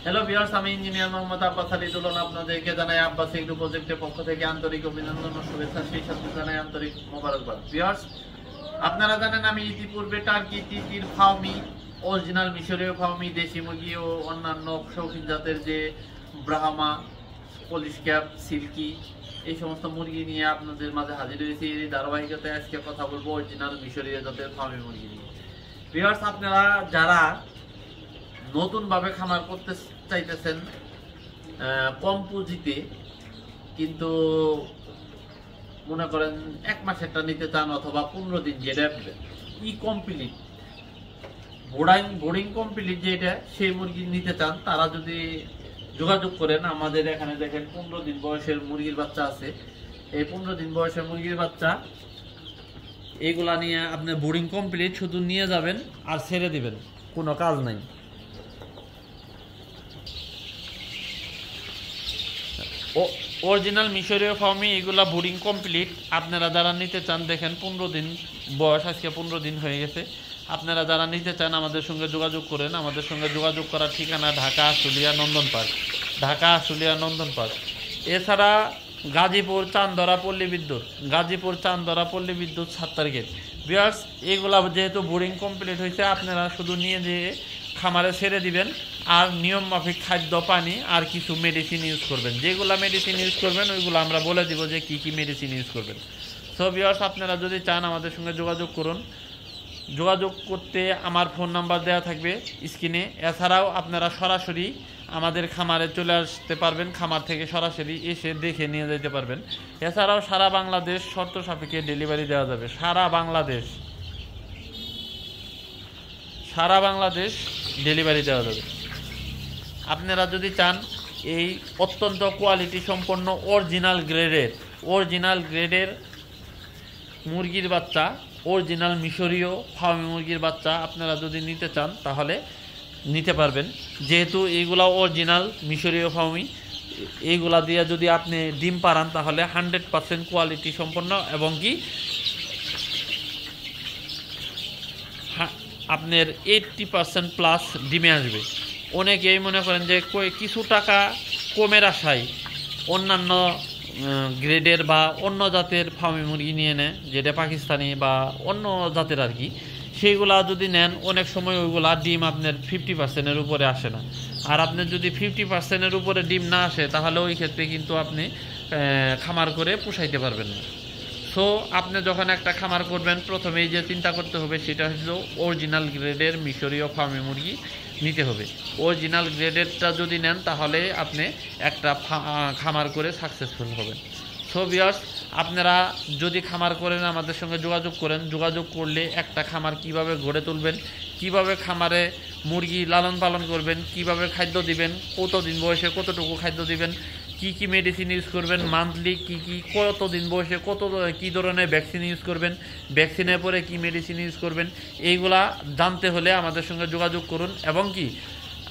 Hello viewers, আমি engineer Mohammad Abbas Ali দুলন। আপনাদেরকে জানাই আব্বাস এগ্রো প্রজেক্টের পক্ষ থেকে আন্তরিক অভিনন্দন ও শুভেচ্ছা, সেই সাথে জানাই আন্তরিক মোবারকবাদ। ভিউয়ার্স, আপনারা জানেন আমি ইতিপূর্বে টার্কি, তিতির, ফাউমি, অরিজিনাল মিশরীয় ফাউমি, দেশি মুরগি ও অন্যান্য শৌখিন জাতের যে ব্রাহ্মা, পলিশ ক্যাপ, সিল্কি, এই সমস্ত মুরগি নিয়ে আপনাদের মাঝে হাজির হয়েছি। এই ধারাবাহিকতায় আজকে কথা বলবো অরিজিনাল মিশরীয় জাতের ফাউমি মুরগি নিয়ে। ভিউয়ার্স, আপনারা যারা নতুন ভাবে খামার করতে চাইতেছেন কম পুঁজিতে, কিন্তু মনে করেন 1 মাস একটা নিতে চান অথবা 15 দিন, যেটা কমপ্লিট বোর্ডিং কমপ্লিট যেটা, সেই মুরগি নিতে চান, তারা যদি যোগাযোগ করেন। আমাদের এখানে দেখেন 15 দিন বয়সের মুরগির বাচ্চা আছে। এই 15 দিন বয়সের মুরগির বাচ্চা এইগুলা নিয়ে আপনি বোর্ডিং কমপ্লিট শুধু নিয়ে যাবেন আর ছেড়ে দিবেন, কোনো কাজ নাই। অরিজিনাল মিশরীয় ফার্মি এগুলা বোর্ডিং কমপ্লিট। আপনারা যারা নিতে চান, দেখেন 15 দিন বয়স, আজকে 15 দিন হয়ে গেছে। আপনারা যারা নিতে চান আমাদের সঙ্গে যোগাযোগ করেন। আমাদের সঙ্গে যোগাযোগ করার ঠিকানা ঢাকা আশুলিয়া নন্দন পার্ক, ঢাকা আশুলিয়া নন্দন পার্ক। এছাড়া গাজীপুর চান্দরা পল্লী বিদ্যুৎ, গাজীপুর চান্দরা পল্লী বিদ্যুৎ 7 তারিখের। ভিউয়ার্স, এগুলা যেহেতু বোর্ডিং কমপ্লিট হয়েছে, আপনারা শুধু নিয়ে যেয়ে খামারে ছেড়ে দিবেন আর নিয়ম মাফিক খাদ্য, পানি আর কিছু মেডিসিন ইউজ করবেন। যেগুলা মেডিসিন ইউজ করবেন ওইগুলো আমরা বলে দিব যে কি কি মেডিসিন ইউজ করবেন। সো ভিউয়ার্স, আপনারা যদি চান আমাদের সঙ্গে যোগাযোগ করুন। যোগাযোগ করতে আমার ফোন নাম্বার দেওয়া থাকবে স্ক্রিনে। এছাড়াও আপনারা সরাসরি আমাদের খামারে চলে আসতে পারবেন, খামার থেকে সরাসরি এসে দেখে নিয়ে যেতে পারবেন। এছাড়াও সারা বাংলাদেশ শর্ত সাপেক্ষে ডেলিভারি দেওয়া যাবে। সারা বাংলাদেশ ডেলিভারি দেওয়া যাবে। আপনারা যদি চান এই অত্যন্ত কোয়ালিটি সম্পন্ন অরিজিনাল গ্রেডের মুরগির বাচ্চা, অরিজিনাল মিশরীয় ফার্মি মুরগির বাচ্চা আপনারা যদি নিতে চান তাহলে নিতে পারবেন। যেহেতু এইগুলা অরিজিনাল মিশরীয় ফার্মি, এইগুলা দিয়ে যদি আপনি ডিম পারান তাহলে 100% কোয়ালিটি সম্পন্ন এবং কি আপনার 80% প্লাস ডিমে আসবে। অনেকেই মনে করেন যে কিছু টাকা কমের আশায় অন্যান্য গ্রেডের বা অন্য জাতের ফার্মি মুরগি নিয়ে নেয়, যেটা পাকিস্তানি বা অন্য জাতের আর কি। সেইগুলা যদি নেন অনেক সময় ওইগুলা ডিম আপনার 50%-এর উপরে আসে না। আর আপনার যদি 50%-এর উপরে ডিম না আসে তাহলে ওই ক্ষেত্রে কিন্তু আপনি খামার করে পোষাইতে পারবেন না। সো আপনি যখন একটা খামার করবেন, প্রথমেই যে চিন্তা করতে হবে সেটা হলো অরিজিনাল গ্রেডের মিশরীয় ফার্মি মুরগি নিতে হবে। অরিজিনাল গ্রেডেরটা যদি নেন তাহলে আপনি একটা খামার করে সাকসেসফুল হবেন। সো ভিউয়ার্স, আপনারা যদি খামার করেন আমাদের সঙ্গে যোগাযোগ করেন। যোগাযোগ করলে একটা খামার কিভাবে গড়ে তুলবেন, কিভাবে খামারে মুরগি লালন পালন করবেন, কিভাবে খাদ্য দিবেন, কতদিন বয়সে কতটুকু খাদ্য দিবেন, কি কি মেডিসিন ইউজ করবেন, মান্থলি কি কতদিন বয়সে কি ধরনের ভ্যাকসিন ইউজ করবেন, ভ্যাকসিনের পরে কি মেডিসিন ইউজ করবেন, এইগুলা জানতে হলে আমাদের সঙ্গে যোগাযোগ করুন। এবং কি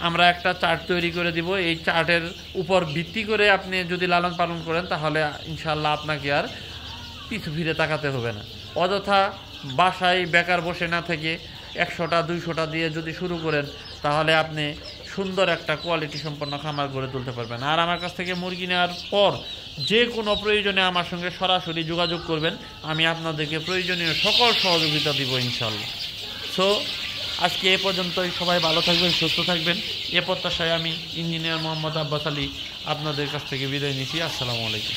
আমরা একটা চার্ট তৈরি করে দিব। এই চার্টের উপর ভিত্তি করে আপনি যদি লালন পালন করেন তাহলে ইনশাল্লাহ আপনাকে আর পিছু ফিরে তাকাতে হবে না। অযথা বাসায় বেকার বসে না থেকে 100টা 200টা দিয়ে যদি শুরু করেন তাহলে আপনি সুন্দর একটা কোয়ালিটি সম্পন্ন খামার গড়ে তুলতে পারবেন। আর আমার কাছ থেকে মুরগি নেওয়ার পর যে কোনো প্রয়োজনে আমার সঙ্গে সরাসরি যোগাযোগ করবেন, আমি আপনাদেরকে প্রয়োজনীয় সকল সহযোগিতা দিব ইনশাল্লাহ। সো আজকে এ পর্যন্তই। সবাই ভালো থাকবেন, সুস্থ থাকবেন, এ প্রত্যাশায় আমি ইঞ্জিনিয়ার মোহাম্মদ আব্বাস আলী আপনাদের কাছ থেকে বিদায় নিচ্ছি। আসসালামু আলাইকুম।